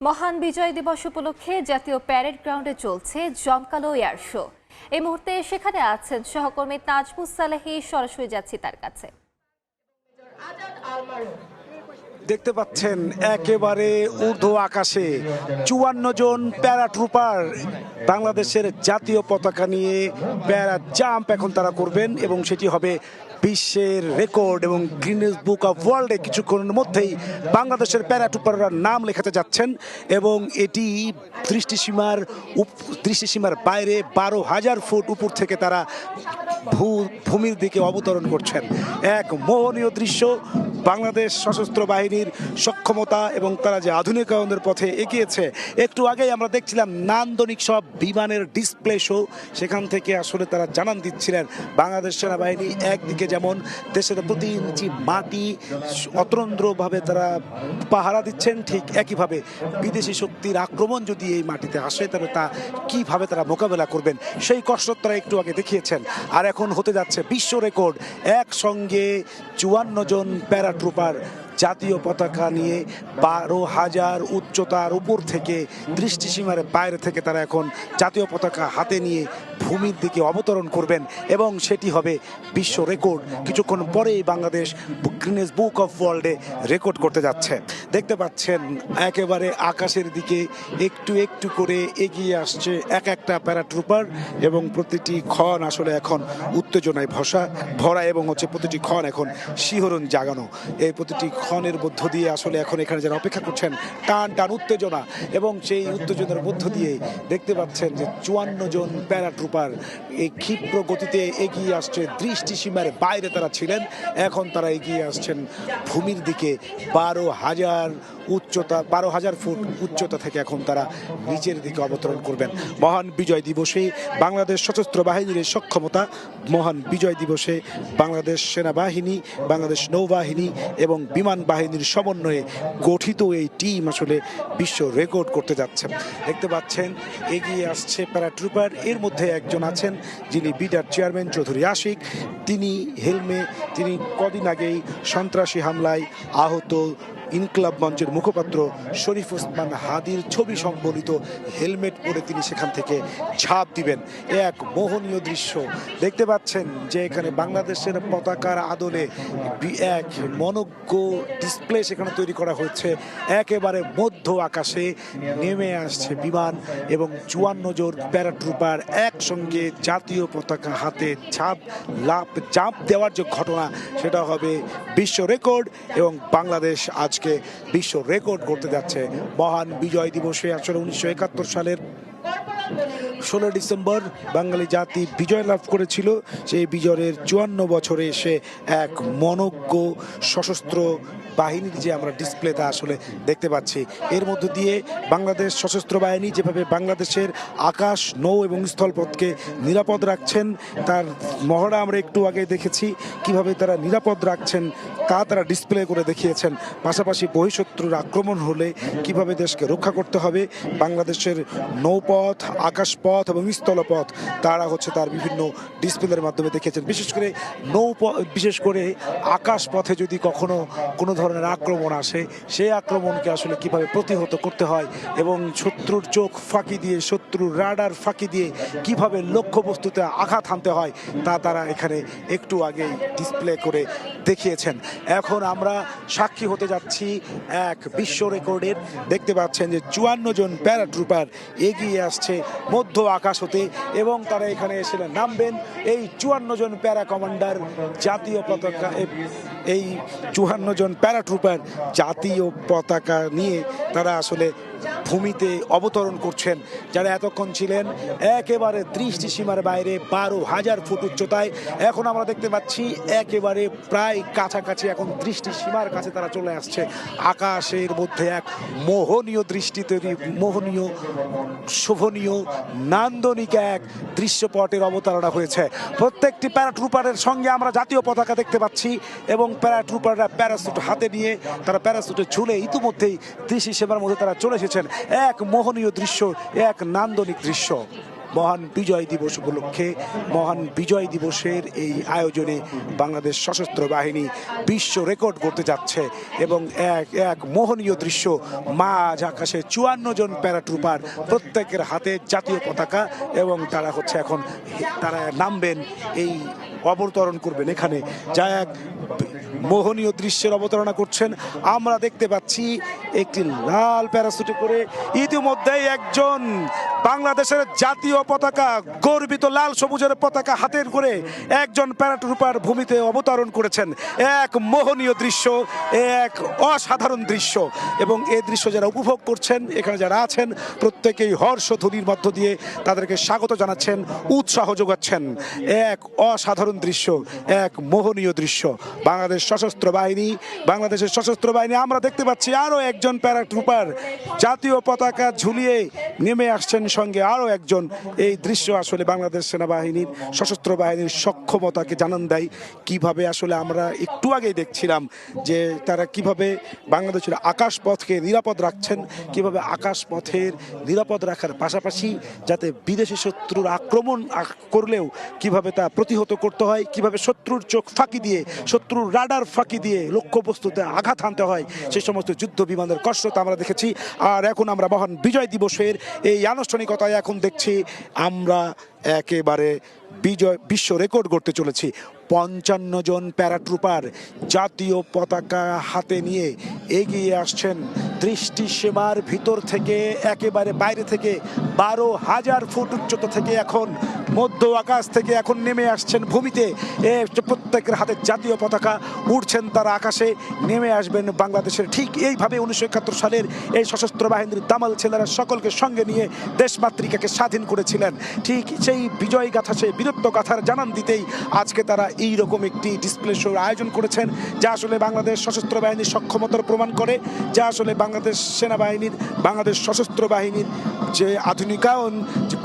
মহান বিজয় দিবস উপলক্ষে জাতীয় প্যারেড গ্রাউন্ডে চলছে জমকালো এয়ার শো। এই মুহূর্তে সেখানে আছেন সহকর্মী তাজমুস সালেহী। সরাসরি যাচ্ছি তার কাছে। দেখতে পাচ্ছেন একেবারে ঊর্ধ্ব আকাশে ৫৪ জন প্যারাট্রুপার বাংলাদেশের জাতীয় পতাকা নিয়ে প্যারা জাম্প এখন তারা করবেন এবং সেটি হবে বিশ্বের রেকর্ড এবং গিনেস বুক অফ ওয়ার্ল্ডে কিছুক্ষণের মধ্যেই বাংলাদেশের প্যারাট্রুপাররা নাম লেখাতে যাচ্ছেন এবং এটি দৃষ্টিসীমার বাইরে ১২,০০০ ফুট উপর থেকে তারা ভূমির দিকে অবতরণ করছেন। এক মোহনীয় দৃশ্য। বাংলাদেশ সশস্ত্র বাহিনীর সক্ষমতা এবং তারা যে আধুনিকায়নের পথে এগিয়েছে। একটু আগেই আমরা দেখছিলাম নান্দনিক সব বিমানের ডিসপ্লে শো। সেখান থেকে আসলে তারা জানান দিচ্ছিলেন বাংলাদেশ সেনাবাহিনী একদিকে যেমন দেশের প্রতি ইঞ্চি মাটি অতন্দ্রভাবে তারা পাহারা দিচ্ছেন, ঠিক একইভাবে বিদেশি শক্তির আক্রমণ যদি এই মাটিতে আসে তবে তা কিভাবে তারা মোকাবেলা করবেন সেই কসরত তারা একটু আগে দেখিয়েছেন। আর এখন হতে যাচ্ছে বিশ্ব রেকর্ড। একসঙ্গে ৫৪ জন প্যারাট্রুপার জাতীয় পতাকা নিয়ে ১২,০০০ উচ্চতার উপর থেকে দৃষ্টিসীমার বাইরে থেকে তারা এখন জাতীয় পতাকা হাতে নিয়ে ভূমির দিকে অবতরণ করবেন এবং সেটি হবে বিশ্ব রেকর্ড। কিছুক্ষণ পরেই বাংলাদেশ গিনেস বুক অফ ওয়ার্ল্ডে রেকর্ড করতে যাচ্ছে। দেখতে পাচ্ছেন একেবারে আকাশের দিকে একটু একটু করে এগিয়ে আসছে এক একটা প্যারাট্রুপার এবং প্রতিটি ক্ষণ আসলে এখন উত্তেজনায় ভরা এবং প্রতিটি ক্ষণ এখন শিহরণ জাগানো। এই প্রতিটি ক্ষণের মধ্য দিয়ে আসলে এখন এখানে যারা অপেক্ষা করছেন টান টান উত্তেজনা এবং সেই উত্তেজনার মধ্য দিয়ে দেখতে পাচ্ছেন যে ৫৪ জন প্যারাট্রুপার এই ক্ষিপ্র গতিতে এগিয়ে আসছে। দৃষ্টিসীমার বাইরে তারা ছিলেন, এখন তারা এগিয়ে আসছেন ভূমির দিকে। ১২,০০০ ফুট উচ্চতা থেকে এখন তারা নিচের দিকে অবতরণ করবেন। মহান বিজয় দিবসে বাংলাদেশ সশস্ত্র বাহিনীর সক্ষমতা, মহান বিজয় দিবসে বাংলাদেশ সেনাবাহিনী, বাংলাদেশ নৌবাহিনী এবং বিমান বাহিনীর সমন্বয়ে গঠিত এই টিম আসলে বিশ্ব রেকর্ড করতে যাচ্ছে। দেখতে পাচ্ছেন এগিয়ে আসছে প্যারাট্রুপার। এর মধ্যে একজন আছেন যিনি বিডার চেয়ারম্যান চৌধুরী আশিক। তিনি কদিন আগেই সন্ত্রাসী হামলায় আহত ইনকলাব মঞ্চের মুখপাত্র শরীফ ওসমান হাদির ছবি সংবলিত হেলমেট পরে তিনি সেখান থেকে ঝাঁপ দিবেন। এক মোহনীয় দৃশ্য দেখতে পাচ্ছেন যে এখানে বাংলাদেশের পতাকার আদলে এক মনোজ্ঞ ডিসপ্লে সেখানে তৈরি করা হয়েছে। একেবারে মধ্য আকাশে নেমে আসছে বিমান এবং ৫৪ জন প্যারাট্রুপার একসঙ্গে জাতীয় পতাকা হাতে জাম্প দেওয়ার যে ঘটনা সেটা হবে বিশ্ব রেকর্ড এবং বাংলাদেশ আজকে বিশ্ব রেকর্ড করতে যাচ্ছে। মহান বিজয় দিবসে আসলে ১৯৭১ সালের ১৬ ডিসেম্বর বাঙালি জাতি বিজয় লাভ করেছিল। সেই বিজয়ের ৫৪ বছরে এসে এক মনোজ্ঞ সশস্ত্র বাহিনীর যে আমরা ডিসপ্লে তা আসলে দেখতে পাচ্ছি। এর মধ্য দিয়ে বাংলাদেশ সশস্ত্র বাহিনী যেভাবে বাংলাদেশের আকাশ, নৌ এবং স্থলপথকে নিরাপদ রাখছেন তার মহড়া আমরা একটু আগে দেখেছি। কিভাবে তারা নিরাপদ রাখছেন তা তারা ডিসপ্লে করে দেখিয়েছেন। পাশাপাশি বহিঃশত্রুর আক্রমণ হলে কিভাবে দেশকে রক্ষা করতে হবে বাংলাদেশের নৌপথ, আকাশপথ এবং স্থলপথ তারা তার বিভিন্ন ডিসপ্লের মাধ্যমে দেখিয়েছেন। বিশেষ করে আকাশপথে যদি কখনো কোনো ধরনের আক্রমণ আসে সেই আক্রমণকে আসলে কিভাবে প্রতিহত করতে হয় এবং শত্রুর চোখ ফাঁকি দিয়ে, শত্রুর রাডার ফাঁকি দিয়ে কিভাবে লক্ষ্যবস্তুতে আঘাত হানতে হয় তা তারা এখানে একটু আগেই ডিসপ্লে করে দেখিয়েছেন। এখন আমরা সাক্ষী হতে যাচ্ছি এক বিশ্ব রেকর্ডের। দেখতে পাচ্ছেন যে ৫৪ জন প্যারাট্রুপার এগিয়ে আসছে মধ্য আকাশ হতে এবং তারা এখানে এসে নামবেন। এই ৫৪ জন প্যারা কমান্ডার জাতীয় পতাকা, এই ৫৪ জন প্যারাট্রুপার জাতীয় পতাকা নিয়ে তারা আসলে ভূমিতে অবতরণ করছেন। যারা এতক্ষণ ছিলেন একেবারে দৃষ্টিসীমার বাইরে ১২,০০০ ফুট উচ্চতায়, এখন আমরা দেখতে পাচ্ছি একেবারে প্রায় কাছাকাছি, এখন দৃষ্টিসীমার কাছে তারা চলে আসছে। আকাশের মধ্যে এক মোহনীয় দৃষ্টি তৈরি, মোহনীয়, শোভনীয়, নান্দনিক এক দৃশ্যপটের অবতারণা হয়েছে। প্রত্যেকটি প্যারাট্রুপারের সঙ্গে আমরা জাতীয় পতাকা দেখতে পাচ্ছি এবং প্যারাট্রুপাররা প্যারাসুট হাতে নিয়ে তারা প্যারাসুটে ঝুলে ইতিমধ্যেই দৃষ্টিসীমার মধ্যে তারা চলে এসেছেন। এক মোহনীয় দৃশ্য, এক নান্দনিক দৃশ্য। মহান বিজয় দিবস উপলক্ষে মহান বিজয় দিবসের এই আয়োজনে বাংলাদেশ সশস্ত্র বাহিনী বিশ্ব রেকর্ড করতে যাচ্ছে এবং এক এক মোহনীয় দৃশ্য, মাঝ আকাশে 54 জন প্যারাট্রুপার, প্রত্যেকের হাতে জাতীয় পতাকা এবং তারা এখন তারা নামবেন, এই অবতরণ করবেন এখানে, যা এক মোহনীয় দৃশ্যের অবতারণা করছেন। আমরা দেখতে পাচ্ছি একটি লাল প্যারাসুটে করে ইতিমধ্যেই একজন বাংলাদেশের জাতীয় পতাকা, গর্বিত লাল সবুজের পতাকা হাতের করে একজন প্যারাট্রুপার ভূমিতে অবতরণ করেছেন। এক মোহনীয় দৃশ্য, এক অসাধারণ দৃশ্য, এবং এই দৃশ্য যারা উপভোগ করছেন, এখানে যারা আছেন, প্রত্যেকেই হর্ষধ্বনির মধ্য দিয়ে তাদেরকে স্বাগত জানাচ্ছেন, উৎসাহ যোগাচ্ছেন। এক অসাধারণ দৃশ্য, এক মোহনীয় দৃশ্য। বাংলাদেশের সশস্ত্র বাহিনী আমরা দেখতে পাচ্ছি আরো একজন প্যারাট্রুপার জাতীয় পতাকা ঝুলিয়ে নেমে আসছেন, সঙ্গে আরো একজন। এই দৃশ্য আসলে বাংলাদেশ সেনাবাহিনীর সশস্ত্র বাহিনীর সক্ষমতাকে জানান দেয়। কিভাবে আসলে আমরা একটু আগেই দেখছিলাম যে তারা কিভাবে বাংলাদেশের আকাশপথকে নিরাপদ রাখছেন, কিভাবে আকাশপথের নিরাপদ রাখার পাশাপাশি যাতে বিদেশি শত্রুর আক্রমণ করলেও কিভাবে তা প্রতিহত করতে হয়, কিভাবে শত্রুর চোখ ফাঁকি দিয়ে, শত্রুর রাডার ফাঁকি দিয়ে লক্ষ্যবস্তুতে আঘাত হানতে হয়, সেই সমস্ত যুদ্ধ বিমানের কসরত আমরা দেখেছি। আর এখন আমরা মহান বিজয় দিবসের এই আনুষ্ঠানিকতায় এখন দেখছি আমরা একেবারে বিশ্ব রেকর্ড করতে চলেছি। 55 জন প্যারাট্রুপার জাতীয় পতাকা হাতে নিয়ে এগিয়ে আসছেন দৃষ্টিসীমার ভিতর থেকে, একেবারে বাইরে থেকে 12,000 ফুট উচ্চতা থেকে এখন মধ্য আকাশ থেকে এখন নেমে আসছেন ভূমিতে। প্রত্যেকের হাতে জাতীয় পতাকা, উঠছেন তারা আকাশে, নেমে আসবেন বাংলাদেশের। ঠিক এইভাবে 1971 সালের এই সশস্ত্র বাহিনীর দামাল ছেলেরা সকলকে সঙ্গে নিয়ে দেশমাতৃকাকে স্বাধীন করেছিলেন। ঠিক সেই বিজয় গাথা, সেই বীরত্ব গাথার জানান দিতেই আজকে তারা এইরকম একটি ডিসপ্লে শোর আয়োজন করেছেন, যা আসলে বাংলাদেশ সশস্ত্র বাহিনীর সক্ষমতার প্রমাণ করে, যা আসলে বাংলাদেশ সেনাবাহিনীর, বাংলাদেশ সশস্ত্র বাহিনীর যে আধুনিকায়ন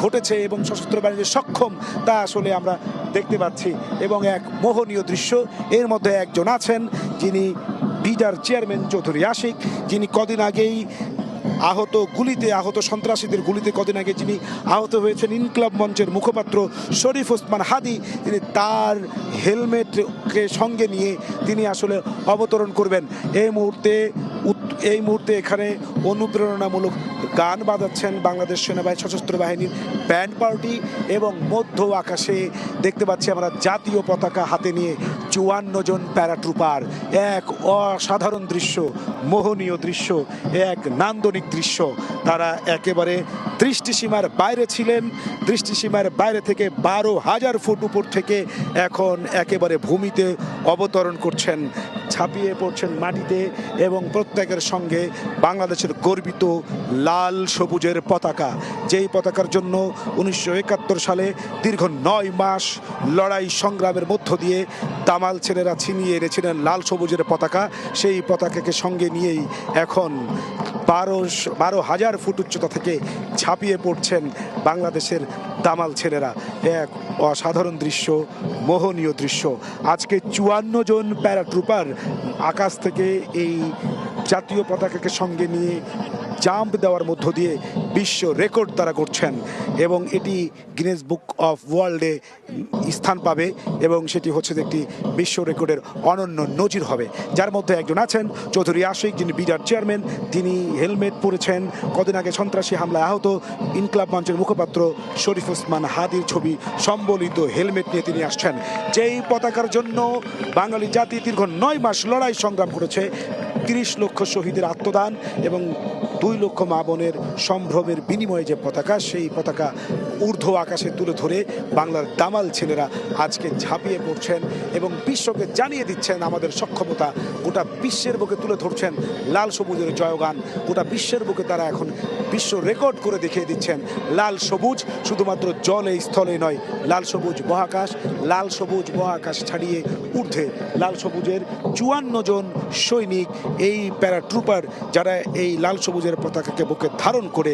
ঘটেছে এবং সশস্ত্র বাহিনীর সক্ষম, তা আসলে আমরা দেখতে পাচ্ছি। এবং এক মোহনীয় দৃশ্য, এর মধ্যে একজন আছেন যিনি বিডার চেয়ারম্যান চৌধুরী আশিক, যিনি কদিন আগেই আহত সন্ত্রাসীদের গুলিতে কদিন আগে যিনি আহত হয়েছেন, ইনকলাব মঞ্চের মুখপাত্র শরীফ ওসমান হাদি, তিনি তার হেলমেটকে সঙ্গে নিয়ে তিনি আসলে অবতরণ করবেন। এই মুহূর্তে এখানে অনুপ্রেরণামূলক গান বাজাচ্ছেন বাংলাদেশ সেনাবাহিনী সশস্ত্র বাহিনীর ব্যান্ড পার্টি, এবং মধ্য আকাশে দেখতে পাচ্ছি আমরা জাতীয় পতাকা হাতে নিয়ে 54 জন প্যারাট্রুপার। এক অসাধারণ দৃশ্য, মোহনীয় দৃশ্য, এক নান্দনিক দৃশ্য। তারা একেবারে দৃষ্টিসীমার বাইরে ছিলেন, দৃষ্টিসীমার বাইরে থেকে 12,000 ফুট উপর থেকে এখন একেবারে ভূমিতে অবতরণ করছেন, ছাপিয়ে পড়ছেন মাটিতে, এবং প্রত্যেকের সঙ্গে বাংলাদেশের গর্বিত লাল সবুজের পতাকা, যেই পতাকার জন্য 1971 সালে দীর্ঘ 9 মাস লড়াই সংগ্রামের মধ্য দিয়ে দামাল ছেলেরা ছিনিয়ে এনেছিলেন লাল সবুজের পতাকা। সেই পতাকাকে সঙ্গে নিয়েই এখন 12,000 ফুট উচ্চতা থেকে ঝাঁপিয়ে পড়ছেন বাংলাদেশের দামাল ছেলেরা। এক অসাধারণ দৃশ্য, মোহনীয় দৃশ্য। আজকে 54 জন প্যারাট্রুপার আকাশ থেকে এই জাতীয় পতাকাকে সঙ্গে নিয়ে জাম্প দেওয়ার মধ্য দিয়ে বিশ্ব রেকর্ড তারা করছেন, এবং এটি গিনেস বুক অফ ওয়ার্ল্ডে স্থান পাবে, এবং সেটি হচ্ছে একটি বিশ্ব রেকর্ডের অনন্য নজির হবে। যার মধ্যে একজন আছেন চৌধুরী আশিক, যিনি বিডার চেয়ারম্যান, তিনি হেলমেট পরেছেন, কদিন আগে সন্ত্রাসী হামলায় আহত ইনকলাব মঞ্চের মুখপাত্র শরীফ ওসমান হাদির ছবি সম্বলিত হেলমেট নিয়ে তিনি আসছেন। যেই পতাকার জন্য বাঙালি জাতি দীর্ঘ 9 মাস লড়াই সংগ্রাম করেছে, 30 লক্ষ শহীদের আত্মদান এবং 2 লক্ষ মা বোনের সম্ভ্রমের বিনিময়ে যে পতাকা, সেই পতাকা ঊর্ধ্ব আকাশে তুলে ধরে বাংলার দামাল ছেলেরা আজকে ঝাঁপিয়ে পড়ছেন এবং বিশ্বকে জানিয়ে দিচ্ছেন আমাদের সক্ষমতা। গোটা বিশ্বের বুকে তুলে ধরছেন লাল সবুজের জয়গান। গোটা বিশ্বের বুকে তারা এখন বিশ্ব রেকর্ড করে দেখিয়ে দিচ্ছেন লাল সবুজ শুধুমাত্র জলে স্থলে নয়, লাল সবুজ মহাকাশ, লাল সবুজ মহাকাশ ছাড়িয়ে ঊর্ধ্বে লাল সবুজের 54 জন সৈনিক, এই প্যারাট্রুপার, যারা এই লাল সবুজের পতাকাকে বুকে ধারণ করে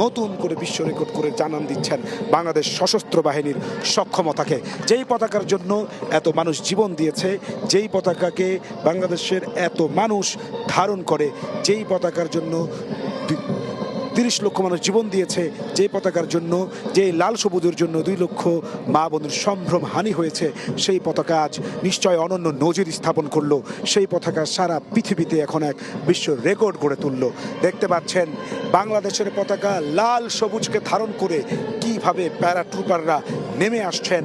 নতুন করে বিশ্ব রেকর্ড করে জানান দিচ্ছেন বাংলাদেশ সশস্ত্র বাহিনীর সক্ষমতাকে। যেই পতাকার জন্য এত মানুষ জীবন দিয়েছে, যেই পতাকাকে বাংলাদেশের এত মানুষ ধারণ করে, যেই পতাকার জন্য 30 লক্ষ মানুষ জীবন দিয়েছে যে পতাকার জন্য, যে লাল সবুজের জন্য 2 লক্ষ মা বোনের সম্ভ্রম হানি হয়েছে, সেই পতাকা আজ নিশ্চয় অনন্য নজির স্থাপন করলো। সেই পতাকা সারা পৃথিবীতে এখন এক বিশ্ব রেকর্ড গড়ে তুললো। দেখতে পাচ্ছেন বাংলাদেশের পতাকা লাল সবুজকে ধারণ করে কিভাবে প্যারাট্রুপাররা নেমে আসছেন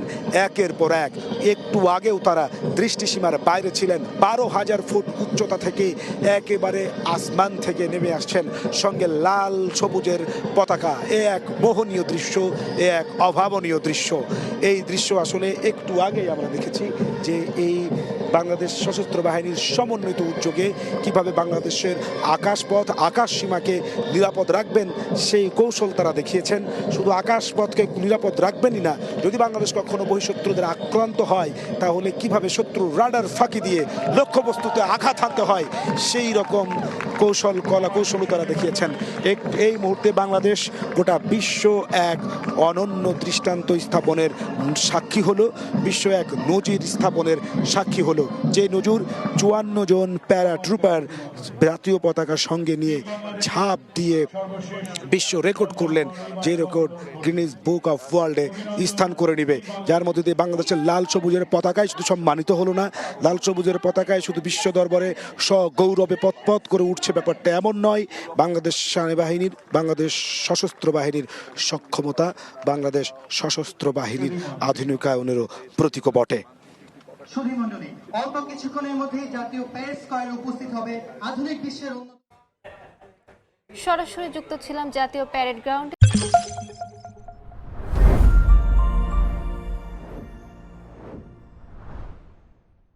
একের পর এক। একটু আগেও তারা দৃষ্টিসীমার বাইরে ছিলেন, 12,000 ফুট উচ্চতা থেকে একেবারে আসমান থেকে নেমে আসছেন সঙ্গে লাল সবুজের পতাকা। এ এক মোহনীয় দৃশ্য, এ এক অভাবনীয় দৃশ্য। এই দৃশ্য আসলে একটু আগেই আমরা দেখেছি যে এই বাংলাদেশ সশস্ত্র বাহিনীর সমন্বিত উদ্যোগে কিভাবে বাংলাদেশের আকাশপথ আকাশ সীমাকে নিরাপদ রাখবেন সেই কৌশল তারা দেখিয়েছেন। শুধু আকাশপথকে নিরাপদ রাখবেনই না, যদি বাংলাদেশ কখনো বহিঃশত্রুদের আক্রান্ত হয় তাহলে কিভাবে শত্রু রাডার ফাঁকি দিয়ে লক্ষ্যবস্তুতে আঘাত হানতে হয় সেই রকম কৌশলও তারা দেখিয়েছেন। এই মুহূর্তে বাংলাদেশ গোটা বিশ্ব এক অনন্য দৃষ্টান্ত স্থাপনের সাক্ষী হলো, বিশ্ব এক নজির স্থাপনের সাক্ষী হলো। যে নজির 54 জন প্যারাট্রুপার জাতীয় পতাকা সঙ্গে নিয়ে ঝাঁপ দিয়ে বিশ্ব রেকর্ড করলেন, যে রেকর্ড গিনেস বুক অফ ওয়ার্ল্ডে স্থান করে নেবে। যার মধ্যে দিয়ে বাংলাদেশের লাল সবুজের পতাকায় শুধু সম্মানিত হলো না, লাল সবুজের পতাকায় শুধু বিশ্ব দরবারে সগৌরবে পথ করে উঠছে ব্যাপারটা এমন নয়। বাংলাদেশ সেনাবাহিনীর, বাংলাদেশ সশস্ত্র বাহিনীর সক্ষমতা, বাংলাদেশ সশস্ত্র বাহিনীর আধুনিকায়নেরও প্রতীক বটে। সুধীমণ্ডলী, অল্প কিছুক্ষণের মধ্যেই জাতীয় প্যারেড স্কয়ারে উপস্থিত হবে আধুনিক বিশ্বের সরাসরি যুক্ত ছিলাম জাতীয় প্যারেড গ্রাউন্ডে।